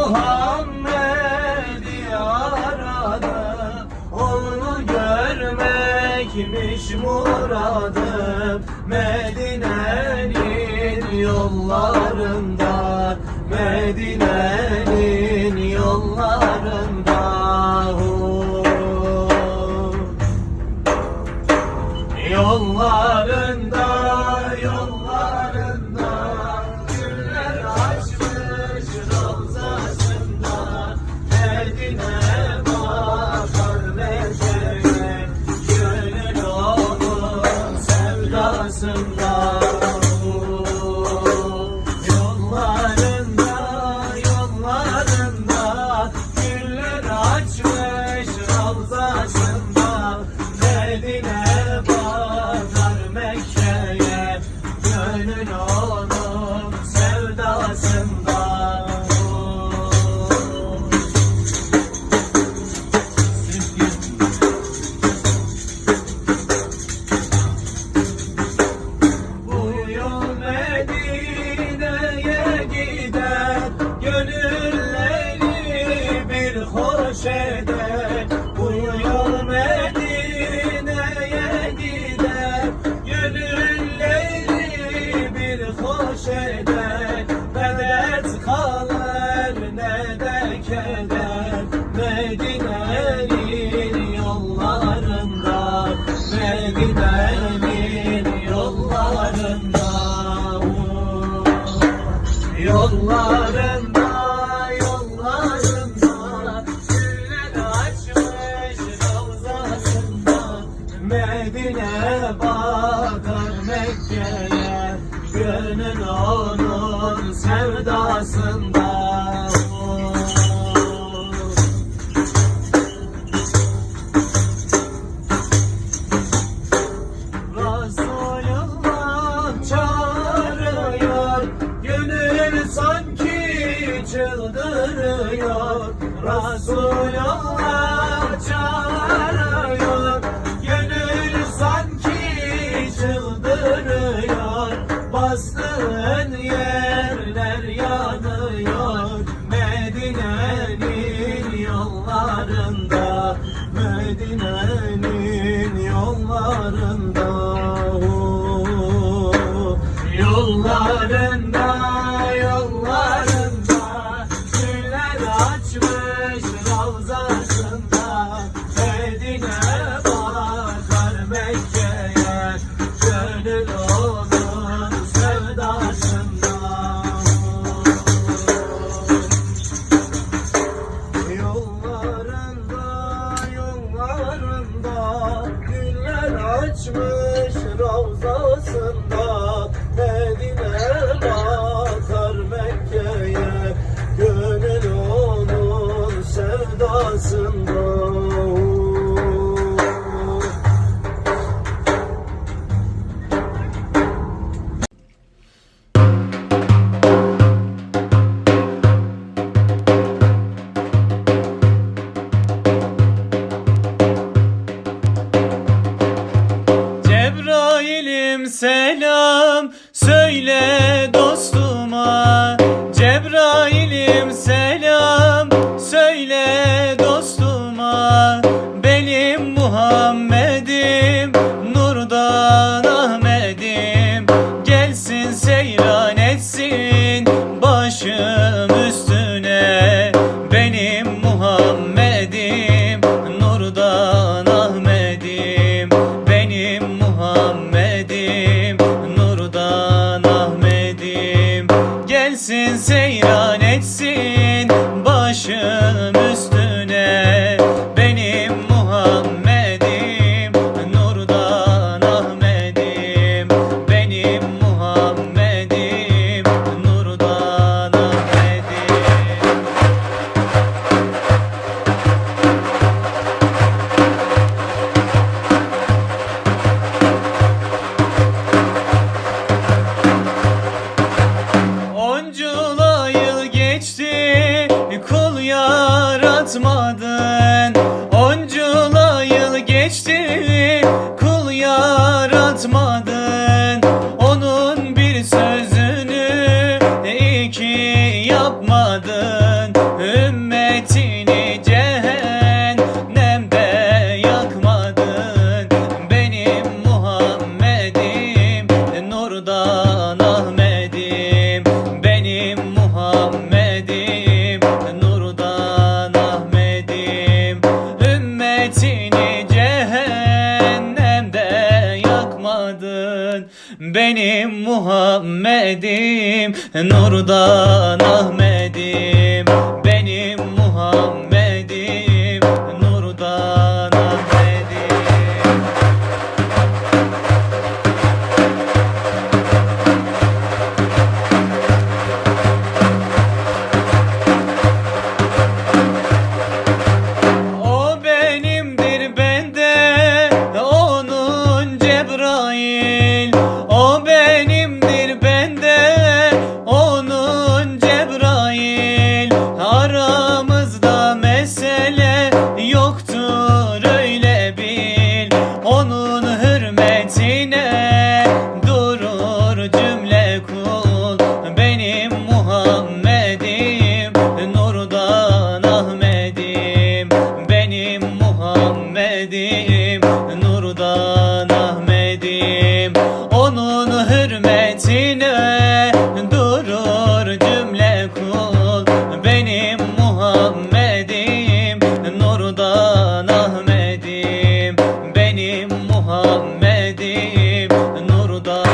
Muhammed'i aradım, onu görmekmiş muradım. Medine'nin yollarında, Medine'nin yollarında, yollarında, yollarında güller açmış ravzasında. Medine bakar Mekke'ye, gönül onun sevdasında. Yollarında, yollarında güller açmış ravzasında. Medine bakar Mekke'ye, gönül onun sevdasında. Bu yol Medine'ye gider, gönülleri bir hoş eder. Bu yol Medine'ye gider, gönülleri bir hoş eder. Ne dert kalır ne de keder, Medine'nin yollarında, Medine'nin yollarında. Yollarında, yollarında güller açmış ravzasında. Medine bakar Mekke'ye, gönül onun sevdasında. Resulullah çağırıyor, gönül sanki çıldırıyor. Resulullah çağırıyor, gönül sanki çıldırıyor. Bastığın yerler yanıyor, Medine'nin yollarında, Medine'nin yollarında. Yollarında, yollarında güller açmış ravzasında. Medine bakar Mekke'ye, gönül onun sevdasında. Yollarında, yollarında güller açmış ravzasında. Medine bakar Mekke'ye, gönül onun sevdasında. Cebrail'im selam söyle dostuma, Cebrail'im selam söyle dostuma. Benim Muhammed'im nurdan Ahmet'im, gelsin seyran etsin başım üstüne. Benim Muhammed'im nurdan Ahmet'im, benim Muhammed'im nurdan Ahmet'im, gelsin seyran etsin başım üstüne. Benim Muhammed'im nurdan Ahmet'im, benim Muhammed'im nurdan Ahmet'im. Oncula yıl geçti, kul yaratmadın. Oncula yıl geçti, kul yaratmadın. Onun bir sözünü iki yapmadın. benim Muhammed'im, nurdan Ahmet'im. Benim Muhammed'im, nurdan Ahmet'im. O benimdir, ben de onun Cebrail. O benimdir, ben de onun Cebrail. Aramızda mesele yoktur, öyle bil. Onun hürmetine durur cümle kul. Benim Muhammed'im, nurdan Ahmet'im. Benim Muhammed'im, nurdan Ahmet'im. Onun hürmetine durur cümle kul. Benim Muhammed'im, nurdan Ahmet'im. Benim Muhammed'im, nurdan Ahmet'im.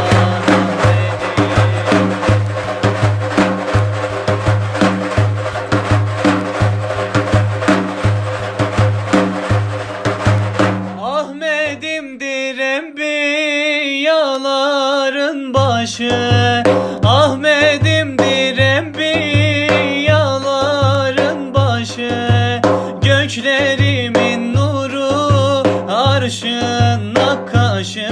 Ahmet'imdir enbiyaların başı. Ahmet'imdir enbiyaların başı. Göklerimin nuru, arşın nakkaşı.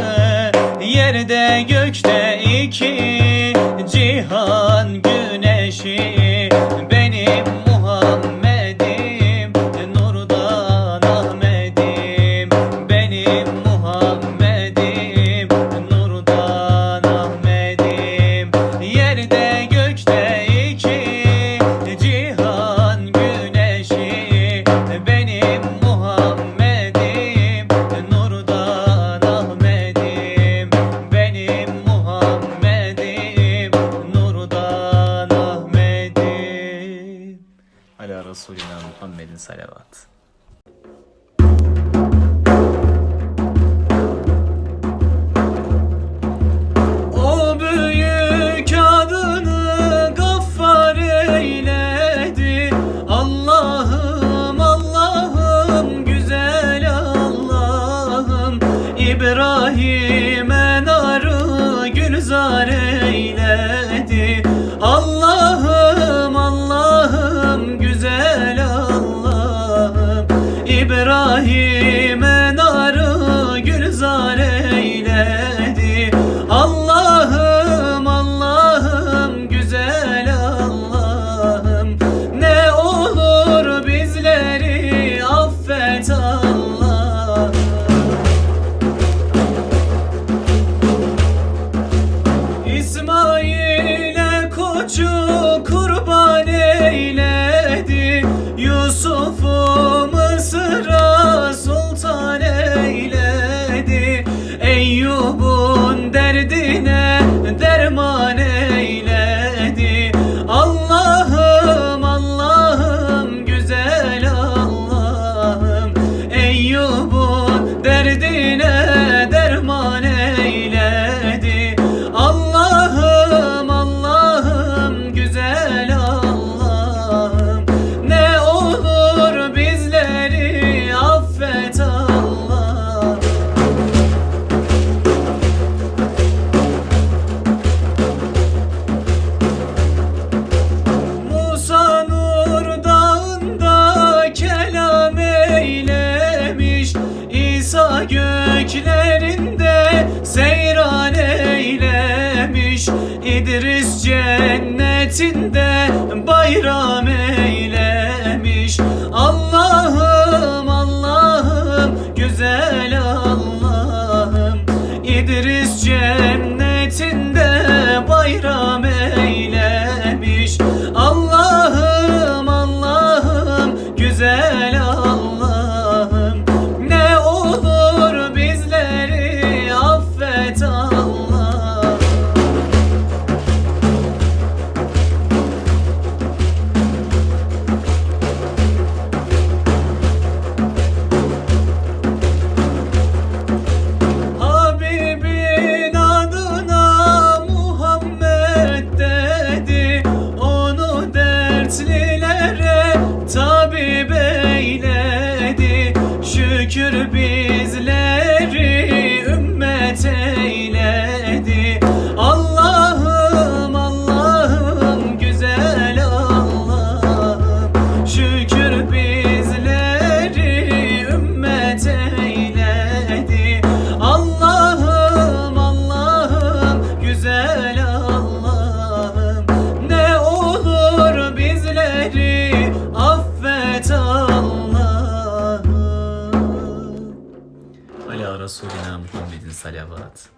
Yerde gökte iki cihan güneşi. Benim Muhammed'im, nurdan Ahmet'im. Benim Muhammed'im, nurdan Ahmet'im. Yerde gökte iki cihan güneşi. Benim Muhammed'im, nurdan Ahmet'im. Benim Muhammed'im, nurdan Ahmet'im. Ala Resulina Muhammedin salavat. O büyük adını Gaffar eyledi. Allah'ım, Allah'ım, güzel Allah'ım. İbrahim'e narı gülzar eyledi. Allah'ım, Allah'ım, güzel Allah'ım. İbrahim'e narı gülzar eyledi. Allah'ım, Allah'ım, güzel Allah'ım. Ne olur bizleri affet Allah'ım. İsmail'e koçu kurban eyledi. Yusuf'u Mısır'a sultan eyledi. Eyyub'un derdine derman eyledi. Allah'ım, Allah'ım, güzel Allah'ım. Eyyub'un derdine derman eyledi. Allah'ım, Allah'ım, güzel Allah'ım. Ne olur bizleri affet Allah'ım. Musa Nur Dağı'nda kelam eylemiş. İsa göklerinde seyran eylemiş. İdris cennetinde bayram eylemiş. Allah'ım, Allah'ım, güzel Allah'ım. İdris cennetinde bayram eylemiş. Allah'ım, Allah'ım, güzel Allah'ım. Ne olur bizleri affet Allah'ım. Şükür bizleri ümmet eyledi. Allah'ım Allah'ım güzel Allah'ım, şükür bizleri ümmet eyledi. Allah'ım Allah'ım güzel Allah'ım, ne olur bizleri affet Allah'ım. Ala Resulina Muhammedin salavat.